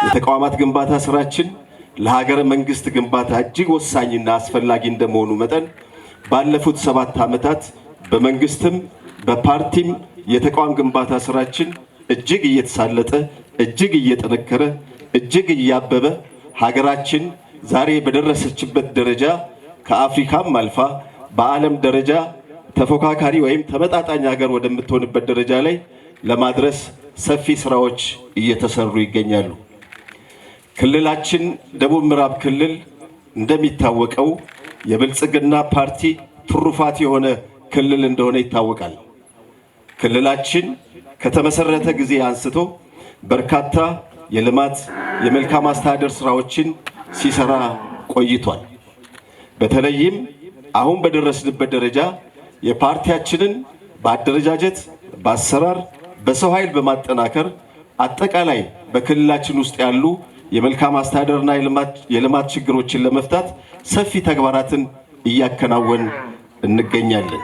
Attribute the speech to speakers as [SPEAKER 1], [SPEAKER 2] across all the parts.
[SPEAKER 1] የተቋማት ግንባታ ስራችን ለሀገረ መንግስት ግንባታ እጅግ ወሳኝና አስፈላጊ እንደመሆኑ መጠን ባለፉት 7 ዓመታት በመንግስትም በፓርቲም የተቋም ግንባታ ስራችን እጅግ እየተሳለጠ እጅግ እየጠነከረ እጅግ እያበበ ሀገራችን ዛሬ በደረሰችበት ደረጃ ከአፍሪካም አልፋ በዓለም ደረጃ ተፎካካሪ ወይም ተመጣጣኝ ሀገር ወደምትሆንበት ደረጃ ላይ ለማድረስ ሰፊ ስራዎች እየተሰሩ ይገኛሉ። ክልላችን ደቡብ ምዕራብ ክልል እንደሚታወቀው የብልጽግና ፓርቲ ትሩፋት የሆነ ክልል እንደሆነ ይታወቃል። ክልላችን ከተመሰረተ ጊዜ አንስቶ በርካታ የልማት የመልካም አስተዳደር ስራዎችን ሲሰራ ቆይቷል። በተለይም አሁን በደረስንበት ደረጃ የፓርቲያችንን በአደረጃጀት በአሰራር በሰው ኃይል በማጠናከር አጠቃላይ በክልላችን ውስጥ ያሉ የመልካም አስተዳደርና የልማት ችግሮችን ለመፍታት ሰፊ ተግባራትን እያከናወን እንገኛለን።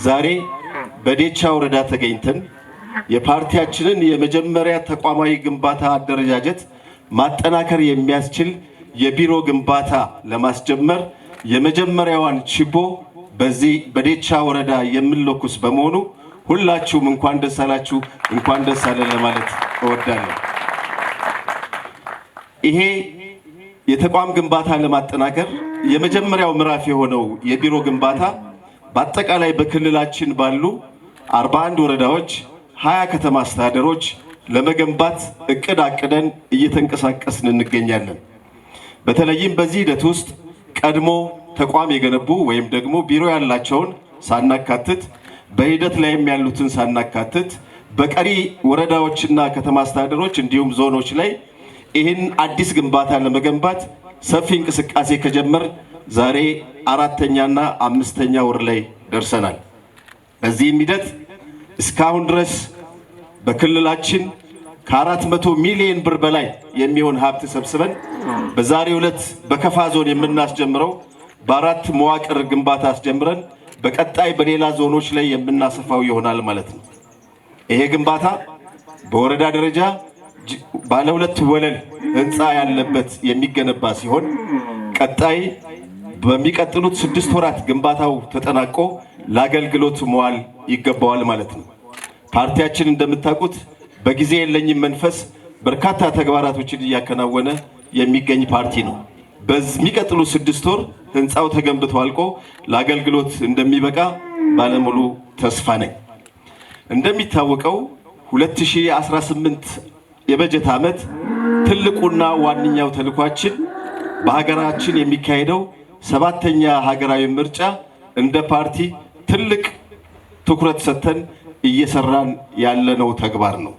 [SPEAKER 1] ዛሬ በዴቻ ወረዳ ተገኝተን የፓርቲያችንን የመጀመሪያ ተቋማዊ ግንባታ አደረጃጀት ማጠናከር የሚያስችል የቢሮ ግንባታ ለማስጀመር የመጀመሪያዋን ችቦ በዚህ በዴቻ ወረዳ የምንለኩስ በመሆኑ ሁላችሁም እንኳን ደስ አላችሁ እንኳን ደስ አለን ለማለት እወዳለሁ። ይሄ የተቋም ግንባታ ለማጠናከር የመጀመሪያው ምዕራፍ የሆነው የቢሮ ግንባታ በአጠቃላይ በክልላችን ባሉ 41 ወረዳዎች 20 ከተማ አስተዳደሮች ለመገንባት እቅድ አቅደን እየተንቀሳቀስን እንገኛለን። በተለይም በዚህ ሂደት ውስጥ ቀድሞ ተቋም የገነቡ ወይም ደግሞ ቢሮ ያላቸውን ሳናካትት በሂደት ላይም ያሉትን ሳናካትት በቀሪ ወረዳዎችና ከተማ አስተዳደሮች እንዲሁም ዞኖች ላይ ይህን አዲስ ግንባታ ለመገንባት ሰፊ እንቅስቃሴ ከጀመር ዛሬ 4ኛና 5ኛ ወር ላይ ደርሰናል። በዚህም ሂደት እስካሁን ድረስ በክልላችን ከ400 ሚሊዮን ብር በላይ የሚሆን ሀብት ሰብስበን በዛሬው ዕለት በከፋ ዞን የምናስጀምረው በ4 መዋቅር ግንባታ አስጀምረን በቀጣይ በሌላ ዞኖች ላይ የምናሰፋው ይሆናል ማለት ነው። ይሄ ግንባታ በወረዳ ደረጃ ባለ 2 ወለል ህንፃ ያለበት የሚገነባ ሲሆን ቀጣይ በሚቀጥሉት 6 ወራት ግንባታው ተጠናቆ ለአገልግሎት መዋል ይገባዋል ማለት ነው። ፓርቲያችን እንደምታውቁት በጊዜ የለኝም መንፈስ በርካታ ተግባራቶችን እያከናወነ የሚገኝ ፓርቲ ነው። በሚቀጥሉት 6 ወር ህንፃው ተገንብቶ አልቆ ለአገልግሎት እንደሚበቃ ባለሙሉ ተስፋ ነኝ። እንደሚታወቀው 2018 የበጀት ዓመት ትልቁና ዋነኛው ተልኳችን በሀገራችን የሚካሄደው 7ኛ ሀገራዊ ምርጫ እንደ ፓርቲ ትልቅ ትኩረት ሰጥተን እየሰራን ያለነው ተግባር ነው።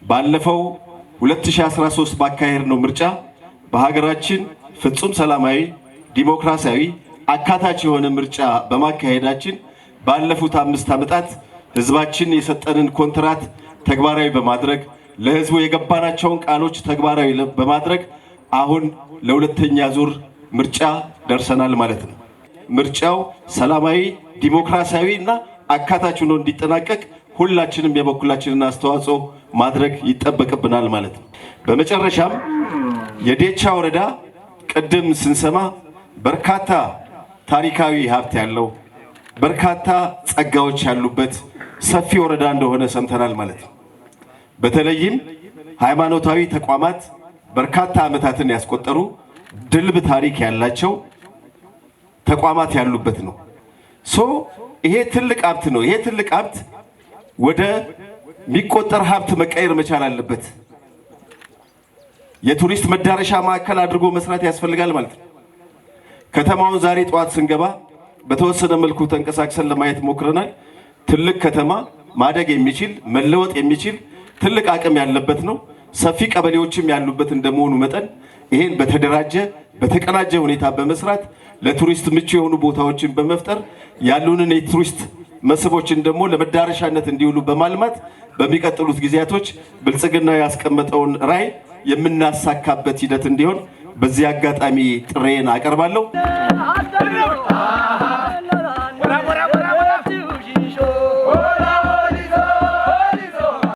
[SPEAKER 1] ባለፈው 2013 ባካሄድነው ምርጫ በሀገራችን ፍጹም ሰላማዊ ዲሞክራሲያዊ አካታች የሆነ ምርጫ በማካሄዳችን ባለፉት 5 ዓመታት ህዝባችን የሰጠንን ኮንትራት ተግባራዊ በማድረግ ለህዝቡ የገባናቸውን ቃሎች ተግባራዊ በማድረግ አሁን ለሁለተኛ ዙር ምርጫ ደርሰናል ማለት ነው። ምርጫው ሰላማዊ ዲሞክራሲያዊና አካታች ሆኖ እንዲጠናቀቅ ሁላችንም የበኩላችንን አስተዋጽኦ ማድረግ ይጠበቅብናል ማለት ነው። በመጨረሻም የዴቻ ወረዳ ቅድም ስንሰማ በርካታ ታሪካዊ ሀብት ያለው በርካታ ጸጋዎች ያሉበት ሰፊ ወረዳ እንደሆነ ሰምተናል ማለት ነው። በተለይም ሃይማኖታዊ ተቋማት በርካታ ዓመታትን ያስቆጠሩ ድልብ ታሪክ ያላቸው ተቋማት ያሉበት ነው። ይሄ ትልቅ ሀብት ነው። ይሄ ትልቅ ሀብት ወደ ሚቆጠር ሀብት መቀየር መቻል አለበት። የቱሪስት መዳረሻ ማዕከል አድርጎ መስራት ያስፈልጋል ማለት ነው። ከተማውን ዛሬ ጠዋት ስንገባ በተወሰነ መልኩ ተንቀሳቅሰን ለማየት ሞክረናል። ትልቅ ከተማ ማደግ የሚችል መለወጥ የሚችል ትልቅ አቅም ያለበት ነው። ሰፊ ቀበሌዎችም ያሉበት እንደመሆኑ መጠን ይሄን በተደራጀ በተቀናጀ ሁኔታ በመስራት ለቱሪስት ምቹ የሆኑ ቦታዎችን በመፍጠር ያሉንን የቱሪስት መስህቦችን ደግሞ ለመዳረሻነት እንዲውሉ በማልማት በሚቀጥሉት ጊዜያቶች ብልጽግና ያስቀመጠውን ራዕይ የምናሳካበት ሂደት እንዲሆን በዚህ አጋጣሚ ጥሬን አቀርባለሁ።